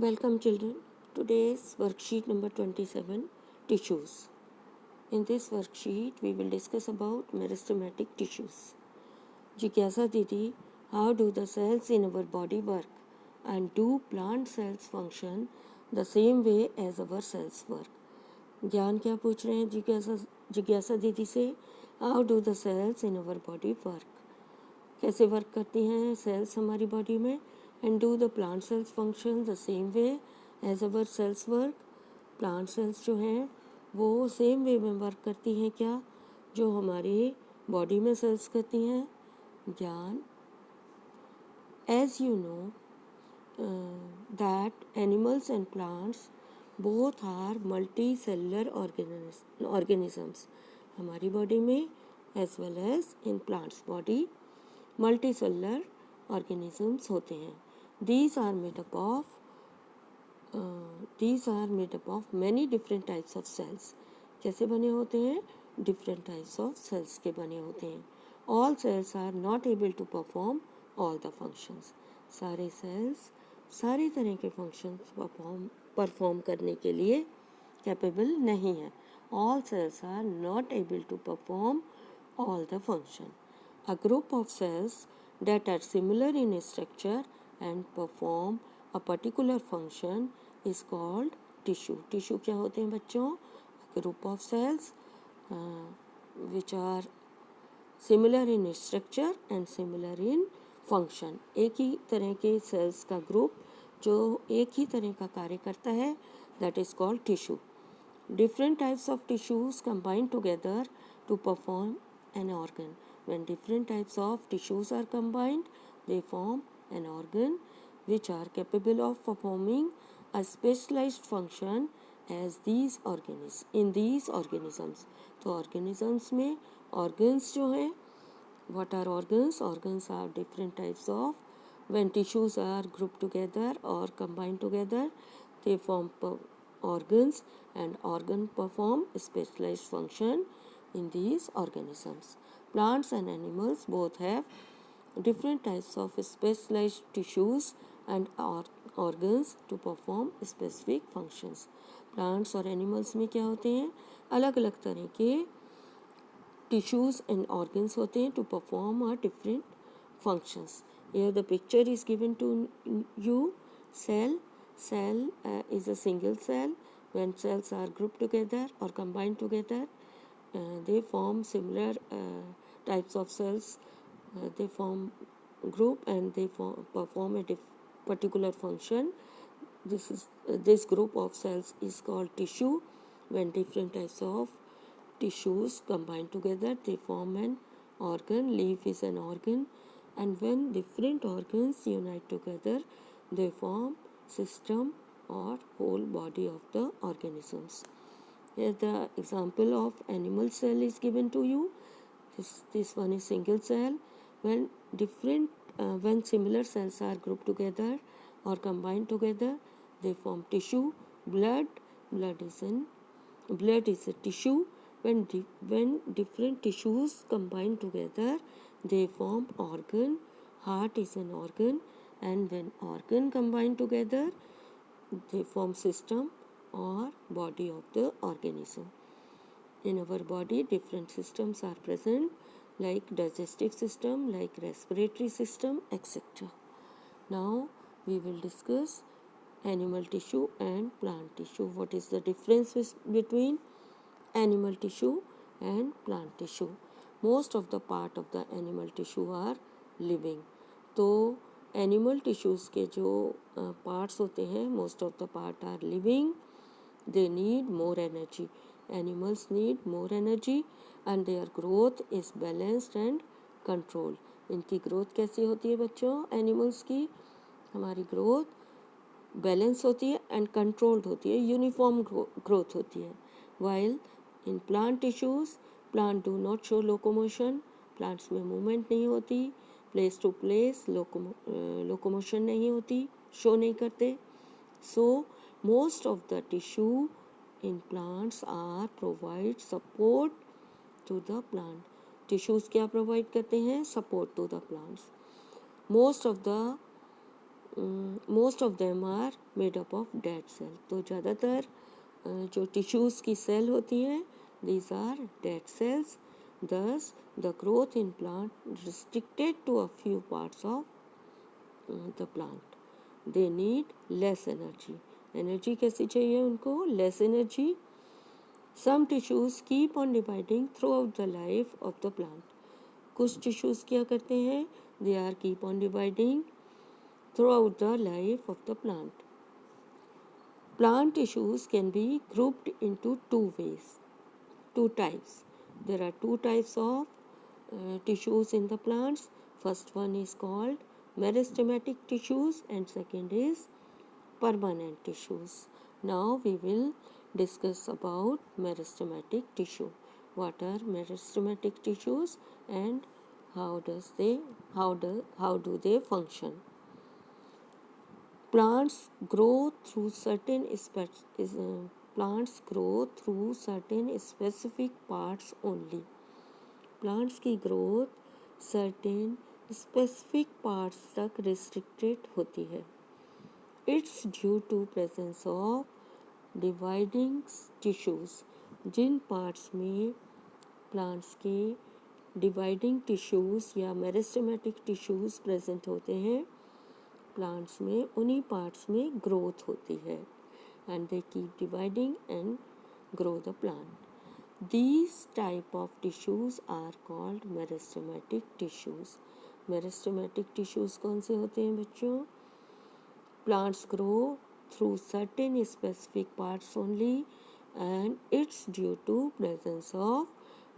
Welcome children. Today's worksheet number 27, tissues. In this worksheet we will discuss about meristematic tissues. Jigyasa Didi, how do the cells in our body work and do plant cells function the same way as our cells work? ज्ञान क्या पूछ रहे हैं जिज्ञासा दीदी से? How do the cells in our body work? कैसे work करती हैं सेल्स हमारी बॉडी में? And do the plant cells function the same way as our cells work? Plant cells जो हैं वो सेम वे में वर्क करती हैं क्या जो हमारी बॉडी में सेल्स करती हैं? ज्ञान, as you know that animals and plants both are multicellular organisms. हमारी बॉडी में as well as in plants body multicellular organisms होते हैं. These are made up of many different types of cells. कैसे बने होते हैं? Different types of cells के बने होते हैं. All cells are not able to perform all the functions. सारे cells सारी तरह के फंक्शंस परफॉर्म करने के लिए कैपेबल नहीं है. All cells are not able to perform all the function. A group of cells that are similar in structure and perform a particular function is called tissue. Tissue क्या होते हैं बच्चों? A group of cells which are similar in structure and similar in function. एक ही तरह के sales का group जो एक ही तरह का कार्य करता है, that is called tissue. Different types of tissues combine together to perform an organ. When different types of tissues are combined, they form an organ which are capable of performing a specialized function as in these organisms. तो organisms में organs जो हैं, what are organs? Organs are different types of, when tissues are grouped together or combined together, they form organs, and organ perform specialized function in these organisms. Plants and animals both have different types of specialized tissues and organs to perform specific functions. Plants और animals में क्या होते हैं? अलग अलग तरह के tissues and organs होते हैं to perform a different functions. Here the picture is given to you. Cell is a single cell. When cells are grouped together or combined together, they form similar types of cells. They form group and they perform a particular function. This group of cells is called tissue. When different types of tissues combine together, they form an organ. Leaf is an organ. And when different organs unite together, they form system or whole body of the organisms. Here the example of animal cell is given to you. This one is single cell. When similar cells are grouped together or combined together, they form tissue. Blood is a tissue. When different tissues combine together, they form organ. Heart is an organ, and when organ combine together, they form system or body of the organism. In our body, different systems are present, like digestive system, like respiratory system, etc. Now we will discuss animal tissue and plant tissue. What is the difference between animal tissue and plant tissue? Most of the part of the animal tissue are living. तो animal tissues के जो parts होते हैं, most of the part are living. They need more energy. Animals need more energy and their growth is balanced and controlled. इनकी growth कैसी होती है बच्चों? Animals की हमारी growth बैलेंस होती है एंड कंट्रोल्ड होती है, यूनिफॉर्म ग्रोथ होती है. While in plant tissues, plant do not show locomotion. Plants में मूवमेंट नहीं होती, प्लेस टू प्लेस लोकोमोशन नहीं होती, शो नहीं करते. So most of the tissue in plants are provide support to the plant. Tissues क्या प्रोवाइड करते हैं? Support to the plants. Most of the most of them are made up of dead cell. तो ज़्यादातर जो tissues की cell होती हैं, these are dead cells. Thus, the growth in plant restricted to a few parts of the plant. They need less energy. Energy कैसी चाहिए उनको? Less energy. Some tissues keep on dividing throughout the life of the plant. कुछ tissues क्या करते हैं? They are keep on dividing throughout the life of the plant. Plant tissues can be grouped into two ways, two types. There are two types of tissues in the plants. First one is called meristematic tissues and second is permanent tissues. Now we will discuss about meristematic tissue. What are meristematic tissues and how do they function? Plants grow through certain specific parts only. Plants की growth certain specific parts तक restricted होती है. It's due to presence of dividing tissues. Jin parts में plants के dividing tissues या meristematic tissues present होते हैं, plants में उन्हीं parts में growth होती है and they keep dividing and grow the plant. These type of tissues are called meristematic tissues. Meristematic tissues कौन से होते हैं बच्चों? Plants grow through certain specific parts only and it's due to presence of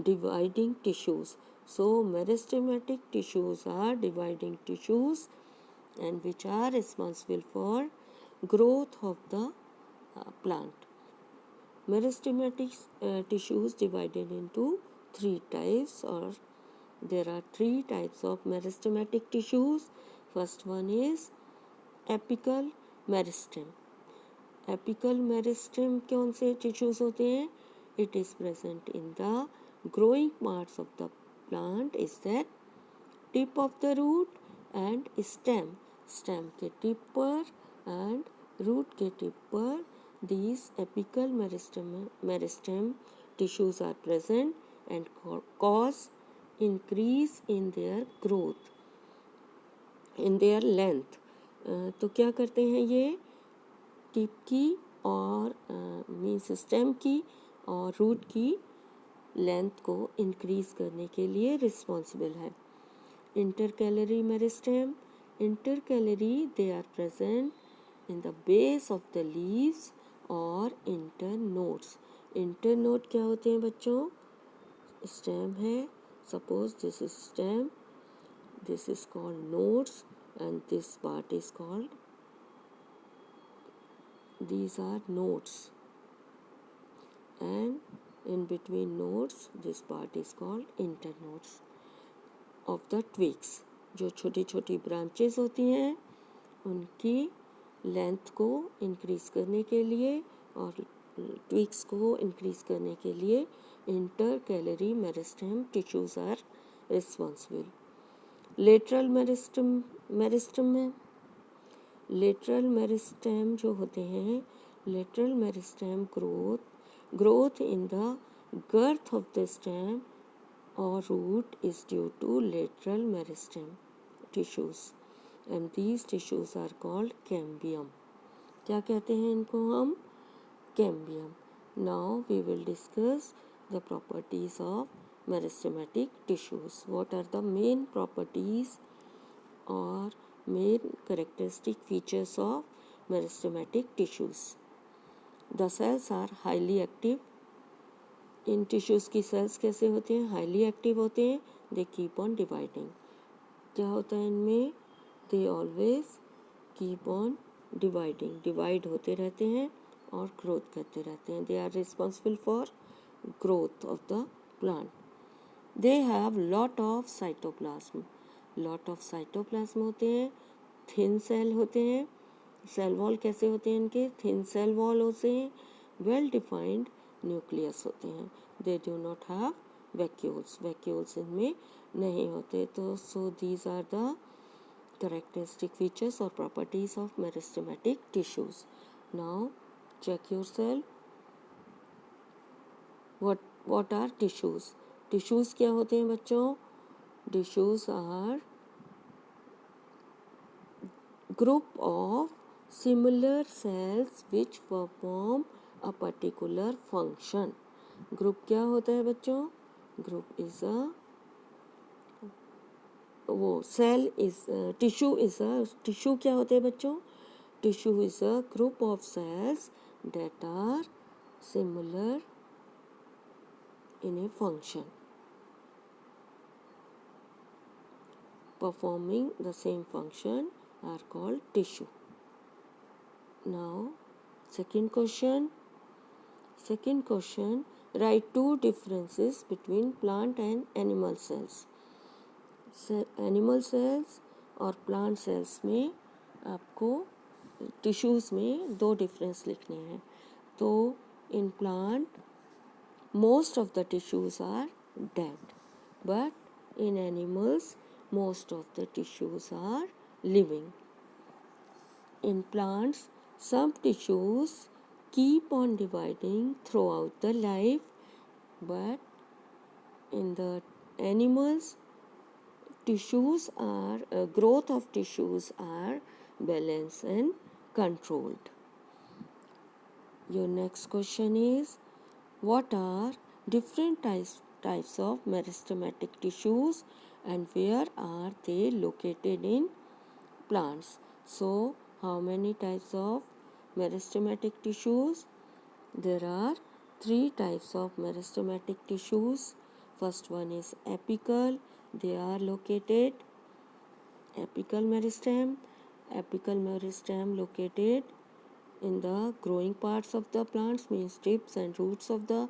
dividing tissues. So meristematic tissues are dividing tissues and which are responsible for growth of the plant. Meristematic tissues divided into three types, or there are three types of meristematic tissues. First one is apical meristem. Apical meristem कौन से tissues होते हैं? It is present in the growing parts of the plant is that tip of the root and stem. Stem के tip पर and root के tip पर these apical meristem tissues are present and cause increase in their growth, in their length. तो क्या करते हैं ये? Tip की और मीन्स स्टेम की और रूट की लेंथ को इंक्रीज करने के लिए रिस्पॉन्सिबल है. Intercalary meristem. Intercalary, they are present in the base of the leaves और internodes. Internode क्या होते हैं बच्चों? Stem है. Suppose this is stem. This is called nodes and this part is called, these are nodes. And in between nodes, this part is called internodes of the twigs. जो छोटी छोटी branches होती हैं उनकी लेंथ को increase करने के लिए और ट्विग्स को इंक्रीज करने के लिए intercalary meristem tissues are responsible. Lateral meristem में लेटरल मेरिस्टेम जो होते हैं, lateral meristem growth in the girth of the stem or root is due to lateral meristem tissues and these tissues are called cambium. क्या कहते हैं इनको हम? Cambium. Now we will discuss the properties of meristematic tissues. What are the main properties or main characteristic features of meristematic tissues? The cells are highly active. इन tissues की cells कैसे होते हैं? हाईली एक्टिव होते हैं. They keep on dividing. क्या होता है इनमें? They always keep on dividing. Divide होते रहते हैं और ग्रोथ करते रहते हैं. They are responsible for growth of the plant. They have lot of cytoplasm. Lot of cytoplasm होते हैं. थिन सेल होते हैं. सेल वॉल कैसे होते हैं इनके? थिन सेल वॉल होते हैं. वेल डिफाइंड न्यूक्लियस होते हैं. They do not have vacuoles. Vacuoles इनमें नहीं होते. तो so these are the characteristic features or properties of meristematic tissues. Now check yourself. What are tissues? Tissues क्या होते हैं बच्चों? Tissues are group of similar cells which perform a particular function. Group क्या होता है बच्चों? Group is a वो cell is tissue is a tissue क्या होते हैं बच्चों? Tissue is a group of cells that are similar in a function, performing the same function are called tissue. Now second question, write two differences between plant and animal cells. Animal cells और plant cells में आपको tissues में दो difference लिखने हैं. तो in plant most of the tissues are dead, but in animals most of the tissues are living. In plants some tissues keep on dividing throughout the life, but in the animals tissues are growth of tissues are balanced and controlled. Your next question is, what are different types of meristematic tissues and where are they located in plants? So how many types of meristematic tissues? There are three types of meristematic tissues. First one is apical. They are located apical meristem located in the growing parts of the plants, means tips and roots of the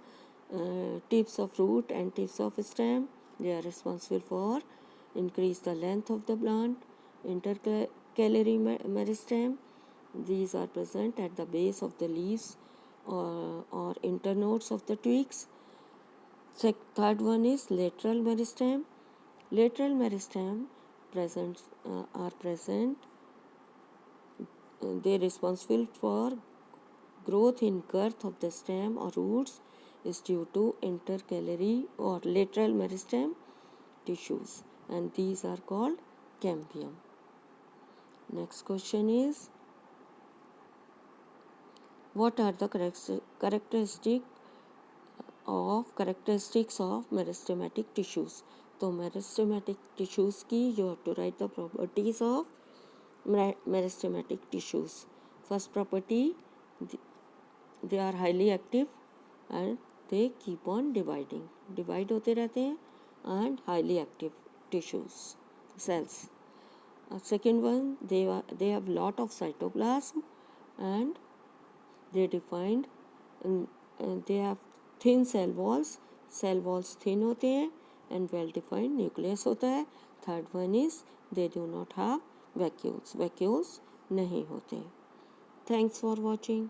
tips of root and tips of stem. They are responsible for increase the length of the plant. Intercalary meristem, these are present at the base of the leaves or internodes of the twigs. Third one is lateral meristem. Lateral meristem are present. They are responsible for growth in girth of the stem or roots is due to intercalary or lateral meristem tissues, and these are called cambium. Next question is, what are the characteristics of meristematic tissues? तो meristematic tissues की you have to write the properties of meristematic tissues. First property, they are highly active and they keep on divide होते रहते हैं, and highly active tissues cells. Second one, they have lot of cytoplasm and they have thin cell walls thin होते हैं and well defined nucleus होता है. Third one is they do not have vacuoles नहीं होते. Thanks for watching.